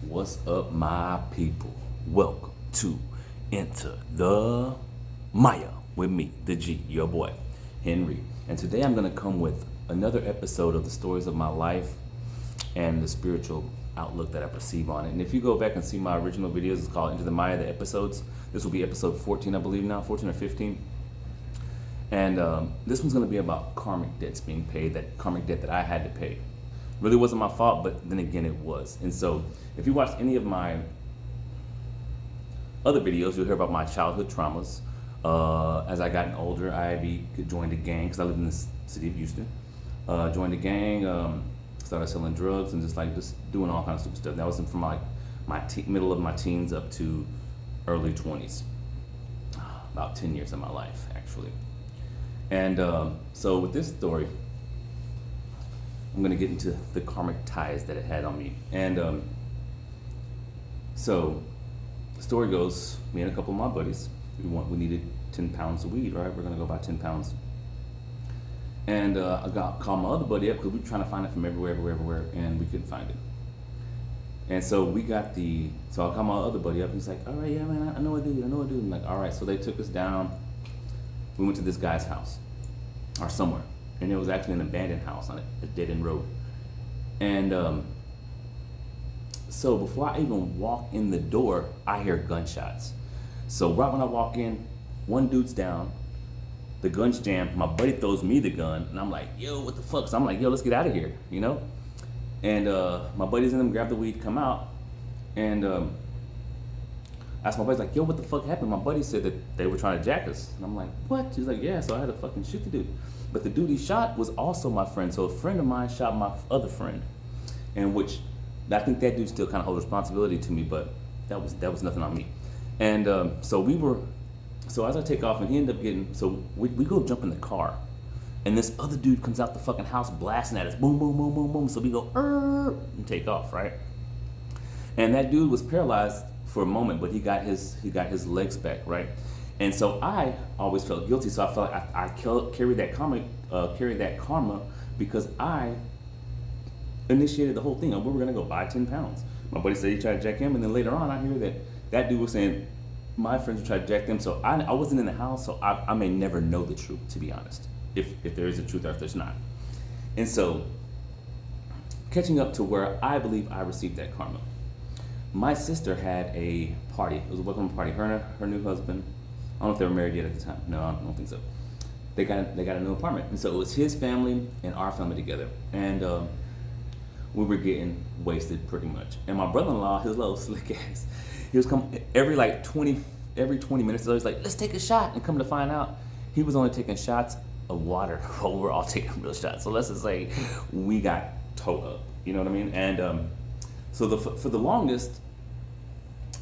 What's up, my people? Welcome to Enter the Maya with me, the G, your boy, Henry. And today I'm going to come with another episode of the stories of my life and the spiritual outlook that I perceive on it. And if you go back and see my original videos, it's called Enter the Maya, the episodes. This will be episode 14, I believe now, 14 or 15. And this one's going to be about karmic debts being paid, that karmic debt that I had to pay. Really wasn't my fault, but then again, it was. And so if you watch any of my other videos, you'll hear about my childhood traumas. As I gotten older, I joined a gang, because I live in the city of Houston. Joined a gang, started selling drugs and just doing all kinds of stupid stuff. That was from middle of my teens up to early 20s. About 10 years of my life, actually. And so with this story, I'm going to get into the karmic ties that it had on me. And so the story goes, me and a couple of my buddies, we needed 10 pounds of weed, right? We're going to go buy 10 pounds. And I called my other buddy up because we were trying to find it from everywhere, and we couldn't find it. And so so I called my other buddy up, and he's like, all right, yeah, man, I know a dude. I'm like, all right. So they took us down. We went to this guy's house, or somewhere. And it was actually an abandoned house on a dead-end road. And so before I even walk in the door, I hear gunshots. So right when I walk in, one dude's down, the gun's jammed, my buddy throws me the gun, and I'm like, yo, what the fuck? So I'm like, yo, let's get out of here, you know? And my buddies in them grab the weed, come out, and I asked my buddies, like, yo, what the fuck happened? My buddy said that they were trying to jack us. And I'm like, what? He's like, yeah, so I had to fucking shoot the dude. But the dude he shot was also my friend. So a friend of mine shot my other friend. And which, I think that dude still kind of holds responsibility to me, but that was nothing on me. And so as I take off, and he ended up we go jump in the car. And this other dude comes out the fucking house blasting at us, boom, boom, boom, boom, boom. So we go, and take off, right? And that dude was paralyzed for a moment, but he got his legs back, right? And so I always felt guilty, so I felt like I carried that karma because I initiated the whole thing. We were gonna go buy 10 pounds. My buddy said he tried to jack him, and then later on I hear that dude was saying my friends would try to jack them. So I wasn't in the house, so I may never know the truth, to be honest, if there is a truth or if there's not. And so catching up to where I believe I received that karma. My sister had a party. It was a welcome party. Her and her new husband. I don't know if they were married yet at the time. No, I don't think so. They got a new apartment, and so it was his family and our family together, and we were getting wasted pretty much. And my brother-in-law, his little slick ass, he was coming every 20 minutes. He was like, let's take a shot, and come to find out, he was only taking shots of water while we were all taking real shots. So let's just say we got towed up. You know what I mean? And so for the longest,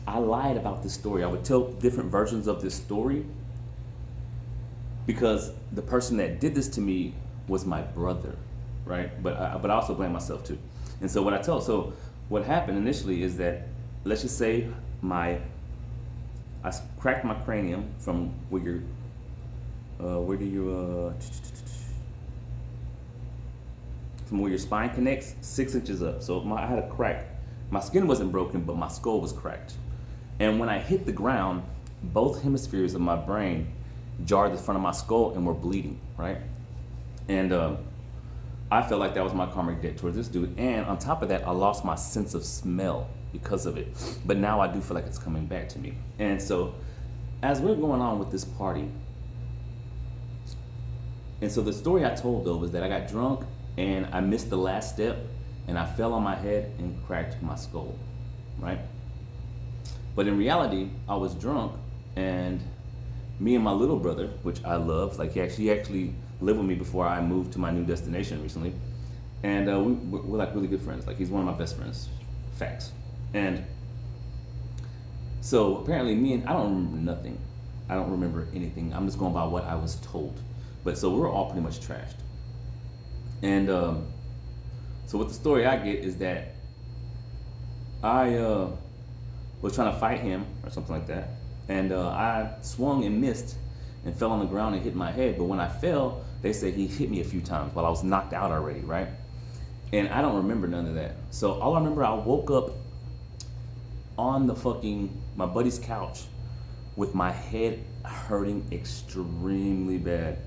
I lied about this story. I would tell different versions of this story because the person that did this to me was my brother, right? But I also blame myself too. And so what happened initially is that, let's just say I cracked my cranium from from where your spine connects 6 inches up. So I had a crack. My skin wasn't broken, but my skull was cracked. And when I hit the ground, both hemispheres of my brain jarred the front of my skull and were bleeding, right? And I felt like that was my karmic debt towards this dude. And on top of that, I lost my sense of smell because of it. But now I do feel like it's coming back to me. And so as we're going on with this party, and so the story I told though was that I got drunk and I missed the last step and I fell on my head and cracked my skull, right? But in reality, I was drunk, and me and my little brother, which I love, like he actually lived with me before I moved to my new destination recently, and we're like really good friends. Like he's one of my best friends, facts. And so apparently I don't remember nothing. I don't remember anything. I'm just going by what I was told. But so we're all pretty much trashed. And so what the story I get is that I was trying to fight him or something like that, and I swung and missed and fell on the ground and hit my head. But when I fell, they said he hit me a few times while I was knocked out already, right? And I don't remember none of that. So all I remember, I woke up on my buddy's couch with my head hurting extremely bad.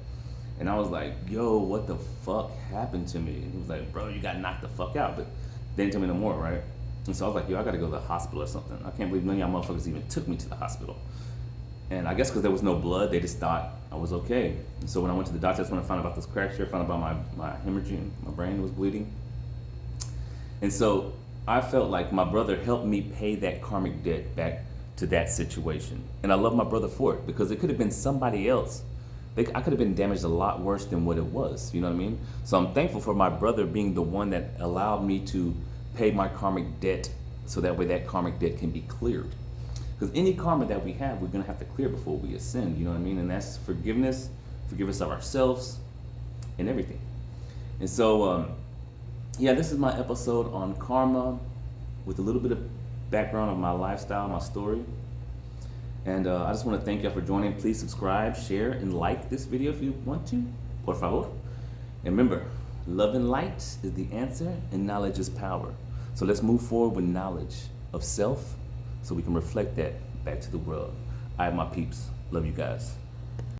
And I was like, yo, what the fuck happened to me? And he was like, bro, you got knocked the fuck out. But they didn't tell me no more, right? And so I was like, yo, I gotta go to the hospital or something. I can't believe none of y'all motherfuckers even took me to the hospital. And I guess because there was no blood, they just thought I was okay. And so when I went to the doctor, that's when I found out about this fracture, found out about my hemorrhaging, my brain was bleeding. And so I felt like my brother helped me pay that karmic debt back to that situation. And I love my brother for it, because it could have been somebody else. I could have been damaged a lot worse than what it was, you know what I mean? So I'm thankful for my brother being the one that allowed me to pay my karmic debt, so that way that karmic debt can be cleared. Because any karma that we have, we're gonna have to clear before we ascend, you know what I mean? And that's forgiveness of ourselves and everything. And so, yeah, this is my episode on karma with a little bit of background of my lifestyle, my story. And I just want to thank y'all for joining. Please subscribe, share, and like this video if you want to. Por favor. And remember, love and light is the answer, and knowledge is power. So let's move forward with knowledge of self so we can reflect that back to the world. All right, my peeps. Love you guys.